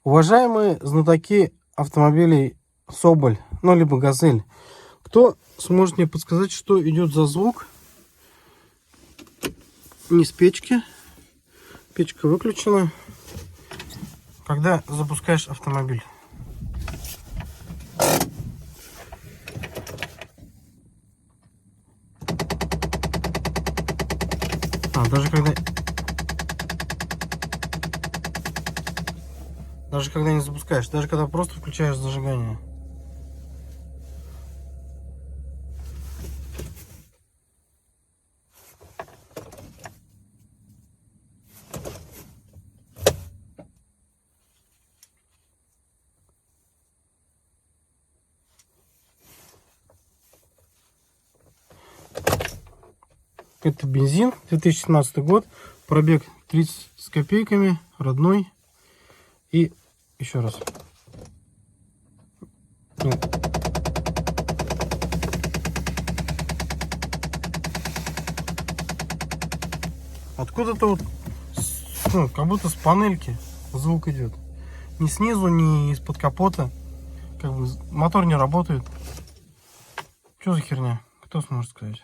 Уважаемые знатоки автомобилей Соболь, ну либо Газель, кто сможет мне подсказать, что идет за звук? Не с печки. Печка выключена. Когда запускаешь автомобиль. Даже когда не запускаешь, даже когда просто включаешь зажигание. Это бензин, 2017 год, пробег 30 с копейками, родной. И еще раз. Нет. Откуда-то вот, ну, как будто с панельки звук идет. Ни снизу, ни из-под капота. Как бы мотор не работает. Что за херня? Кто сможет сказать?